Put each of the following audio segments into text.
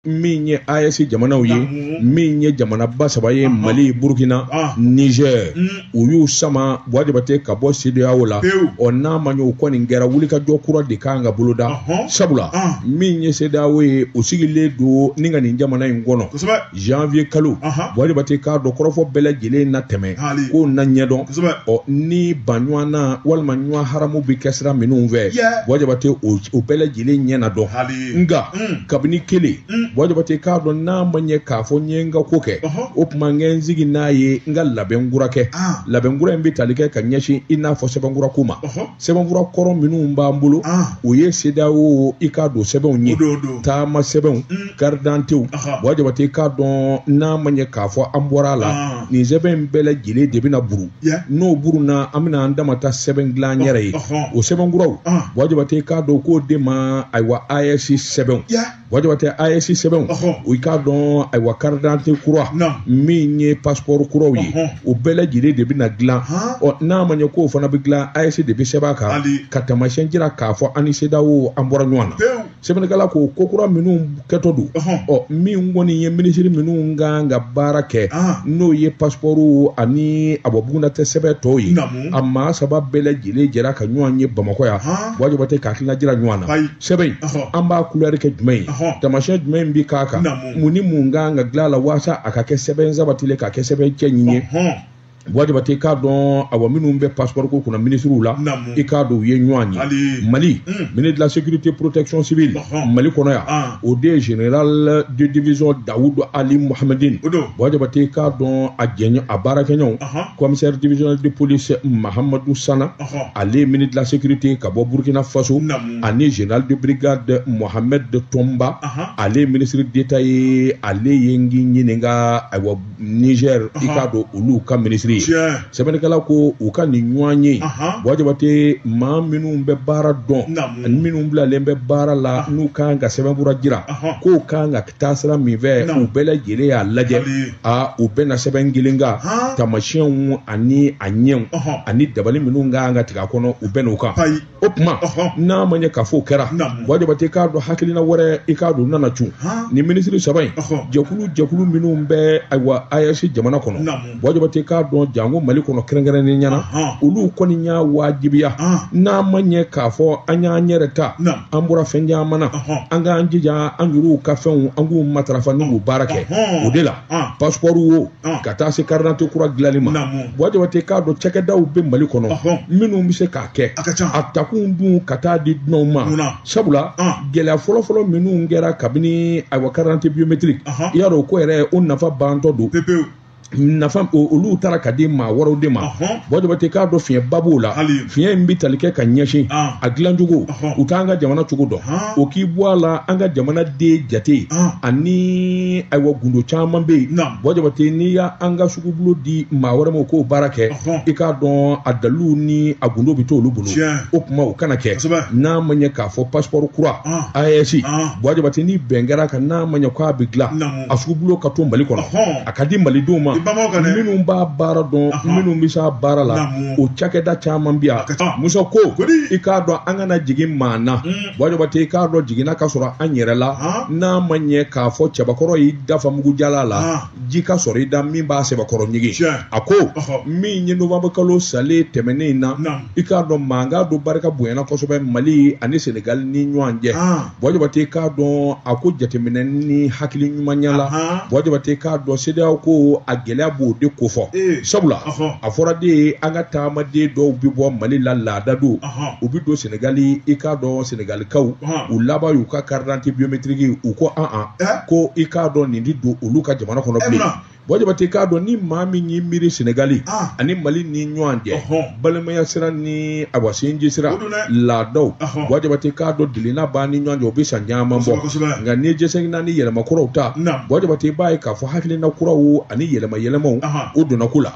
min ye AES jamanaw ye min ye jamana ba saba ye Mali Burkina Niger u y'u sama Bouadjabate ka bɔ CEDEAO la o n'a ma ɲɛ o kɔni kɛra wulikajɔ kura de kan ka boloda sabula min ye CEDEAO ye o sigilen do ni ka nin jamana in kɔnɔ janvier kalo Bouadjabate k'a dɔn kɔrɔfɔ bɛɛ lajɛlen na tɛmɛ ko na ɲɛdɔn ɔ ni baɲuman na walima ɲuman haramu bi kɛ sira minnu fɛ Bouadjabate o bɛɛ lajɛlen ɲɛna dɔn nka kabini kelen Bouadjabate k'a dɔn n'a ma ɲɛ k'a fɔ n ye n ka ko kɛ o tuma n kɛ n sigi n'a ye n ka labɛnkura kɛ labɛnkura in bɛ tali kɛ ka ɲɛsin i n'a fɔ sɛbɛnkura ko ma sɛbɛnkura kɔrɔ minnu b'an bolo o ye CEDEAO i k'a don sɛbɛnw ye taama sɛbɛnw carte d'identité Bouadjabate k'a dɔn n'a ma ɲɛ k'a fɔ an bɔra a la nin sɛbɛn in bɛɛ lajɛlen de bɛna buru n'o buru na an bɛna an dama ta sɛbɛn dilan an yɛrɛ ye o sɛbɛnkuraw Bouadjabate k'a dɔn k'o de ma ayiwa AES sɛbɛnw Bouadjabate AES sɛbɛnw o k'a dɔn ayiwa carte d'identité kura min ye passeport kuraw ye o bɛɛ lajɛlen de bɛna dilan ɔ n'a ma ɲɛ k'o fana bɛ dilan AES de bɛ sɛbɛn a kan ka taamasiyɛn jira k'a fɔ an ni CEDEAO an bɔra ɲɔgɔn na sɛbɛnnikɛla ko ko kura minnu kɛtɔ don ɔ min kɔni ye minisiri minnu kan ka baara kɛ n'o ye passeport ani abɔbuguna tɛ sɛbɛn tɔw ye a maa saba bɛɛ lajɛlen jɛra ka ɲɔgɔn ye Bamakɔ yan Bouadjabate ka hakilina jira ɲɔgɔn na sɛbɛn an b'a couleur kɛ jumɛn ye taamasiyɛn jumɛn bɛ k'a kan mun ni mun kan ka dilan a la walasa a ka kɛ sɛbɛn sabatilen ka kɛ sɛbɛn cɛ ɲin ye Bouadjabate k'a dɔn awa minnu bɛ passeport ko kunna ministres la i k'a dɔn u ye ɲɔgɔn ye Mali ministre de la sécurité protection civile Mali kɔnɔ yan o de ye général de division Daoud Ali Mohamedine Bouadjabate k'a dɔn a jɛɲɔ a baarakɛɲɔgɔn commissaire divisionnaire de police Mahamadou Sana ale ministre de la sécurité ka bɔ Burkina Faso ani général de brigade Mohamed Tomba ale ministre d'état ye ale ye n ɲininka ayiwa Niger i k'a dɔn olu ka ministre sɛbɛnnikɛla ko u ka nin ɲɔgɔn ye Bouadjabate maa minnu bɛ baara dɔn ani minnu bilalen bɛ baara la n'u kan ka sɛbɛnfura jira k'o kan ka taa sira min fɛ u bɛɛ lajɛlen y'a lajɛ u bɛna sɛbɛn kelen kan taamasiyɛnw ani a ɲɛw ani dabali minnu kan ka tigɛ a kɔnɔ u bɛn'o kan o tuma n'a ma ɲɛ k'a fɔ o kɛra Bouadjabate k'a dɔn hakilina wɛrɛ i k'a dɔn nana cun ni minisiri saba in jɛkulu minnu bɛ ayiwa AES jamana kɔnɔ Bouadjabate k'a dɔn jango Mali kɔnɔ kɛrɛnkɛrɛnnen ɲɛna olu kɔni y'a wajibiya n'a ma ɲɛ k'a fɔ an y'an yɛrɛ ta an bɔra fɛn caman na an k'an jija an yɛrɛw ka fɛnw an k'u matarafa n'u baara kɛ o de la passeport wo ka taa se carte d'identité kura dilanli ma Bouadjabate k'a dɔn cakɛdaw bɛ Mali kɔnɔ minnu bɛ se k'a kɛ a takun dun ka taa di dunanw ma sabula gɛlɛya fɔlɔfɔlɔ minnu kɛra kabini ayiwa carte d'identité biométrique i y'a dɔn ko yɛrɛ o nafa bantɔ don nafa olu taara ka di maa wɛrɛw de ma Bouadjabate k'a dɔn fiɲɛba b'o la fiɲɛ in bɛ tali kɛ ka ɲɛsin a dilancogo u t'an ka jamana cogo dɔn o k'i bɔ a la an ka jamana den jate ani ayiwa gundo caman bɛ yen Bouadjabate n'i y'an ka sugubulo di maa wɛrɛ ma k'o baara kɛ i k'a dɔn a dalilu ni a gundo bɛ t'olu bolo o tuma o kana kɛ n'a ma ɲɛ k'a fɔ passeport kura AES Bouadjabate ni bɛn kɛra kan n'a ma ɲɛ k'a bɛ dilan a sugubulo ka to Mali kɔnɔ a ka di malidenw ma minnu b'a baara dɔn minnu bɛ se a baara la o cakɛda caman bɛ yan Musa ko i k'a dɔn an kana jigin maa na Bouadjabate i k'a dɔn jiginna ka sɔrɔ an yɛrɛ la n'a ma ɲɛ k'a fɔ cɛbakɔrɔ y'i dafa mugujala la ji ka sɔrɔ i da min b'a sɛbɛkɔrɔ ɲigin a ko min ye novembre kalo salen tɛmɛnen in na i k'a dɔn mankan dɔ barika bonyana kosɛbɛ Mali ani Sénégal ni ɲɔgɔn cɛ Bouadjabate k'a dɔn a ko jateminɛ ni hakili ɲumanya la Bouadjabate k'a dɔn CEDEAO ko a gɛlɛya b'o de ko fɔ sabula a fɔra de an ka taamaden dɔw bɛ bɔ Mali la laada don u bɛ don Sénégali i k'a dɔn Sénégalikaw u laban y'u ka carte d'identité biométrique u ko ko i k'a dɔn nin tɛ don olu ka jamana kɔnɔ bilen Bouadjabate k'a dɔn ni maa min y'i miiri Sénégali ani Mali ni ɲɔgɔn cɛ balimaya sira ni awa sinji sira laadaw Bouadjabate k'a dɔn dilina b'a ni ɲɔgɔn cɛ o bɛ san caman bɔ nka n'i ye jɛsɛginna ni yɛlɛma kuraw ta Bouadjabate b'a ye k'a fɔ hakilina kuraw ani yɛlɛmaw o donna ko la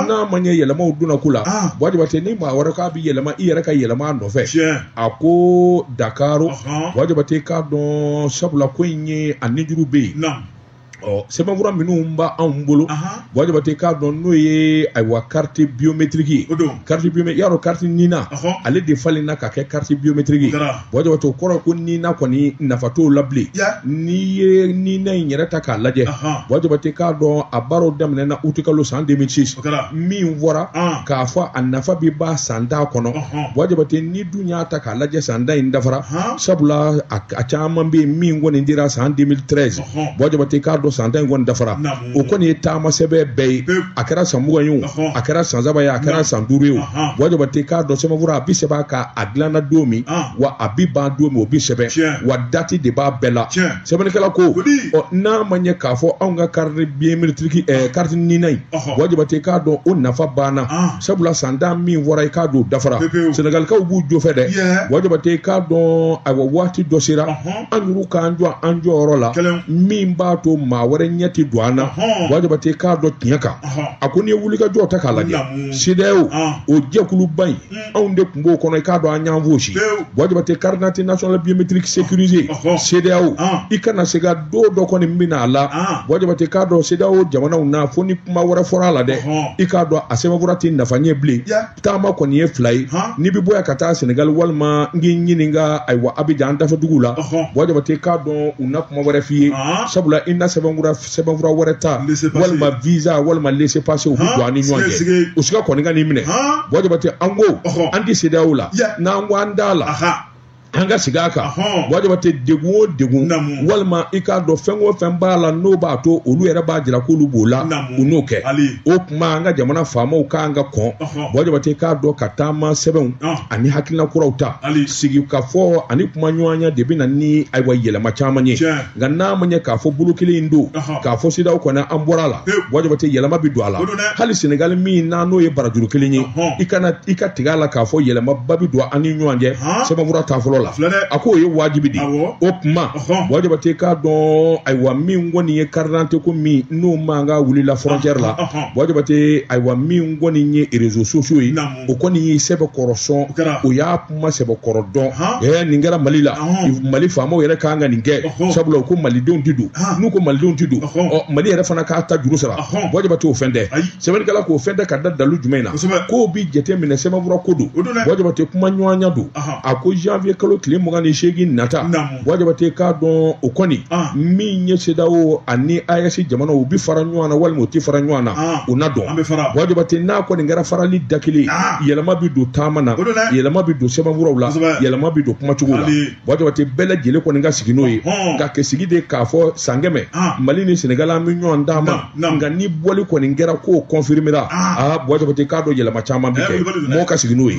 n'a ma ɲɛ yɛlɛmaw donna ko la Bouadjabate ni maa wɛrɛ k'a bɛ yɛlɛma i yɛrɛ ka yɛlɛma a nɔfɛ a ko Dakar Bouadjabate k'a dɔn sabula ko in ye a nijuru bɛ yen sɛbɛnfura minnu b'a anw bolo wajibate k'a dɔn n'o ye ayiwa carte biométrique ye carte biométrique y'a dɔn carte nina ale de falenna ka kɛ carte biométrique ye wajibate o kɔrɔ ko nina kɔni nafa t'o la bilen n'i ye nina in yɛrɛ ta k'a lajɛ wajibate k'a dɔn a baaraw daminɛna août kalo san 2006 min fɔra k'a fɔ a nafa bi ba san 10 kɔnɔ wajibate ni dun y'a ta k'a lajɛ san 10 in dafara sabula a caman bɛ yen min kɔni dira san 2013 wajibate k'a dɔn san 10 in kɔni dafara o kɔni ye taama sɛbɛn bɛɛ ye a kɛra san 20 ye o a kɛra san 3 ye a kɛra san 5 ye o wajibate k'a dɔn sɛbɛnfura a bi sɛbɛn ka a dilanna don min wa a bi ban don min o bi sɛbɛn wa dati de b'a bɛɛ la sɛbɛnnikɛla ko n'a ma ɲɛ k'a fɔ anw ka carte biométrique carte nina in wajibate k'a dɔn o nafa banna sabula san 10 min fɔra i k'a don dafara Sénégalikaw b'u jo fɛ dɛ wajibate k'a dɔn ayiwa waati dɔ sera an yɛrɛ k'an jɔ an jɔyɔrɔ la min b'a to maa wɛrɛ ɲɛ ti don an na wajibate k'a dɔn tiɲɛ kan a ko n'i ye wulikajɔ ta k'a lajɛ CEDEAO o jɛkuluba in anw de tun b'o kɔnɔ i k'a dɔn an y'an fosi wajibate carte d'identité nationale biométrique sécurisée CEDEAO i kana se ka don dɔ kɔni bɛna a la wajibate k'a dɔn CEDEAO jamanaw na fo ni kuma wɛrɛ fɔra a la dɛ i k'a dɔn a sɛbɛnfura tɛ nafa ɲɛ bilen taama kɔni ye 2 ye n'i bɛ bɔ yan ka taa Sénégal walima n k'i ɲininka ayiwa Abidjan an dafɛdugu la wajibate k'a dɔn u na kuma wɛrɛ f'i ye sabula i na sɛbɛnfura wɛrɛ ta walima visa walima laissez passer u bɛ don an ni ɲɔgɔn cɛ o siga kɔni ka n'i minɛ wajibate an ko an tɛ CEDEAO la n'an ko an d'a la an ka sigi a kan wajibate degun o degun walima i k'a dɔn fɛn o fɛn b'a la n'o b'a to olu yɛrɛ b'a jira k'olu b'o la u n'o kɛ o tuma an ka jamana faamaw k'an ka kɔn wajibate k'a dɔn ka taama sɛbɛnw ani hakilina kuraw ta sigi ka fɔ ani kuma ɲɔgɔnya de bɛ na ni ayiwa yɛlɛma caman ye nka n'a ma ɲɛ k'a fɔ bolo kelen in don k'a fɔ CEDEAO kɔni an bɔra a la wajibate yɛlɛma bi don a la hali Sénégal min na n'o ye barajuru kelen ye i ka tigɛ a la k'a fɔ yɛlɛma ba bi don an ni ɲɔgɔn cɛ sɛbɛnfura t'a fɔlɔ a ko o ye wajibi de o tuma wajibate k'a dɔn ayiwa min kɔni ye carte d'identité ko min n'o man ka wulila frontière la wajibate ayiwa min kɔni ye réseaux sociaux ye o kɔni ye sɛbɛkɔrɔ sɔn o y'a kuma sɛbɛkɔrɔ dɔn nin kɛra Mali la Mali faamaw yɛrɛ k'an ka nin kɛ sabula o ko malidenw tɛ don n'u ko malidenw tɛ don Mali yɛrɛ fana k'a ta juru sara wajibate o fɛn tɛ sɛbɛnnikɛla k'o fɛn tɛ ka da dalu jumɛn na k'o bi jate minɛ sɛbɛnfura ko don wajibate kuma ɲɔgɔnya don a ko janvier kalo tile 28 nata wajibate k'a dɔn o kɔni min ye CEDEAO ani AES jamanaw u bi fara ɲɔgɔn na walima u ti fara ɲɔgɔn na o na dɔn wajibate n'a kɔni kɛra farali da kelen yɛlɛma bi don taama na yɛlɛma bi don sɛbɛnfuraw la yɛlɛma bi don kumacogo la wajibate bɛɛ lajɛlen kɔni ka sigi n'o ye ka kɛ sigi de k'a fɔ san 100 Mali ni Sénégal an bɛ ɲɔgɔn d'a ma nka ni bɔli kɔni kɛra k'o confirmera wajibate k'a dɔn yɛlɛma caman bi kɛ mɔgɔw ka sigi n'o ye